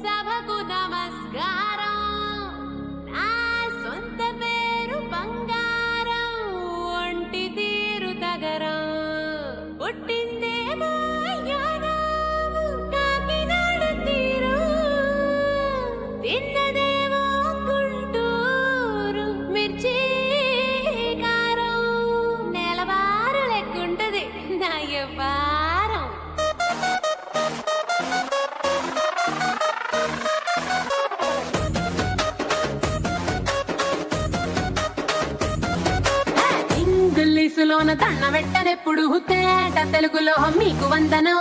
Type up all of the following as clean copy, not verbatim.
సభకు నమస్కారం, నా సొంత పేరు బంగారం, ఒంటి తీరు తగరం, పుట్టిందేమో యానాము కాకినాడ తీరు, తిన్నదేమో గుంటూరు మిర్చి కారం, నెలవారు లెక్కుంటది నా వ్యవహారం. ఇంగ్లీషులోన దండ పెట్టనెప్పుడు తేట తెలుగులో మీకు వందనం,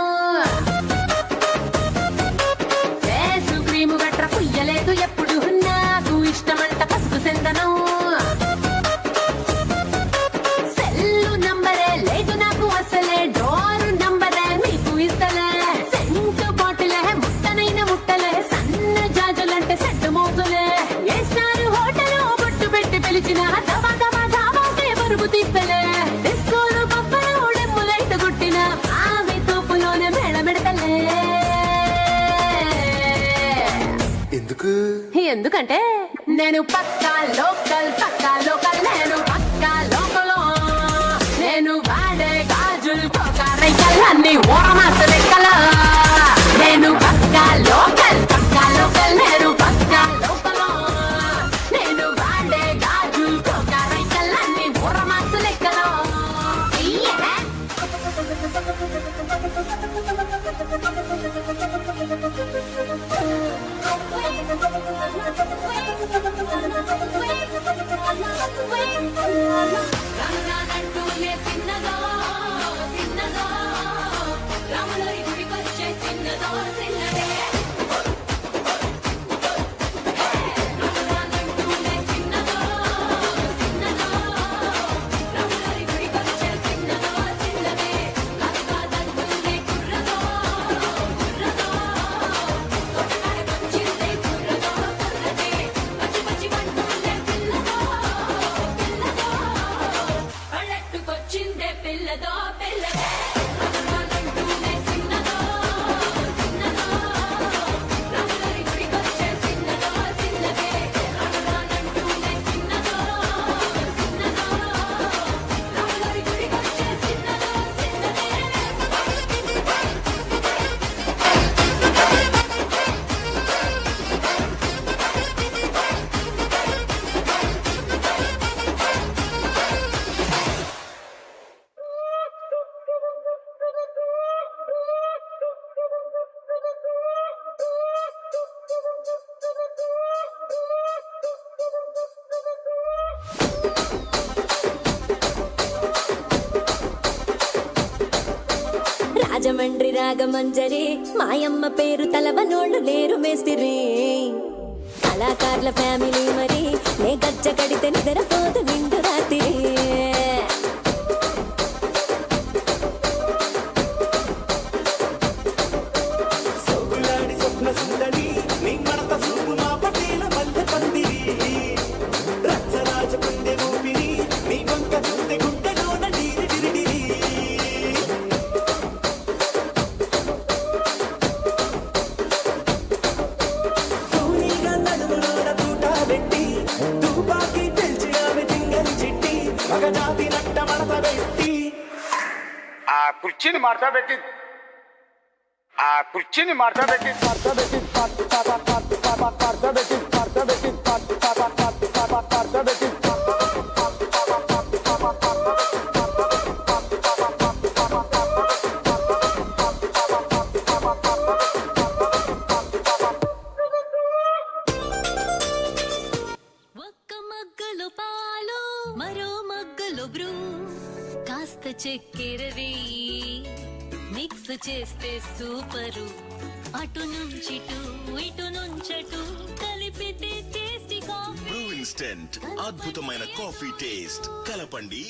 ఫేసు క్రీము గట్ర పుయ్యలేదు ఎప్పుడు, నాకు ఇష్టమంట పసుపు సెందనం, సెల్లు నంబరే లేదు నాకు అసలే, డోరు నంబరే మీకు ఇస్తలే, సెంటు బాటిలే ముట్టనైన ముట్టలే, సన్న జాజులంటే సెట్టు మోజులే, ఏ స్టార్ హోటల్ బొట్టు పెట్టి పిలిచిన దబా దబా దాబాకే బరువు తీస్తలే, డిస్కోలు బొబ్బలు డెమ్ములైట్ గుట్టిన ఆమె తోపులోనే మేడమెడతలే. ఎందుకంటే నేను పక్కా లోకల్ నేను పక్కా లోకల్, నేను వాడే గాజులు కోకారైకల్ అన్ని ఓరమాస లెక్కల, నేను పక్కా లోకల్ నేను పక్కా లోకల్, నేను వాడే గాజులు కోకారైకల్ అన్ని ఓరమాస లెక్కల. రానంటూనే చిన్నదో చిన్నదో, రాములరి గుడికొచ్చే చిన్నదో చిన్నదే, రానంటూనే చిన్నదో చిన్నదో, రాములరి గుడికొచ్చే చిన్నదో చిన్నదే, కాదంటూనే కుర్రదో కుర్రదో, తొట్టకాడకొచ్చిందే కుర్రదో కుర్రదే, పచ్చి పచ్చి పంటూనే పిల్లదో పిల్లదో, పళ్ళెట్టుకొచ్చిందే పిల్లదో పిల్లదే, రానంటూనే చిన్నదో చిన్నదో, రాములరి గుడికొచ్చే చిన్నదో చిన్నదే, రానంటూనే చిన్నదో చిన్నదో, రాములరి గుడికొచ్చే చిన్నదో చిన్నదే. రాజమండ్రి రాగమంజరి మాయమ్మ పేరు తలవనోళ్ళు లేరు మేస్తిరి, కళాకారుల ఫ్యామిలీ మరి నే గజ్జ కడితే నిద్రపోదు నిండు రాత్రి, సోగులాడి స్వప్న సుందరి నీ మడత చూపు మా పటేల మల్లె పందిరి, రచ్చరాజ పుండె ఊపిరి నీ వంక చూస్తే గుండెలోన నీరి డిరిడిరి, తూనీగా నడుములోన తూట పెట్టి తుపాకి పెంచి ఆమె తింగని చిట్టి మగజాతి నట్ట మడత పెట్టి, ఆ కుర్చీని మార్చబెట్టి ఒక్క మగ్గలు పాలు మరో మగ్గలు బ్రూ, కాస్త చక్కెర వేయి మిక్స్ చేస్తే సూపరు, అటు నుంచిటు ఇటు నుంచటు కలిపితే టేస్టీ కాఫీ. బ్రూ ఇన్స్టెంట్ అద్భుతమైన కాఫీ టేస్ట్ కలపండి.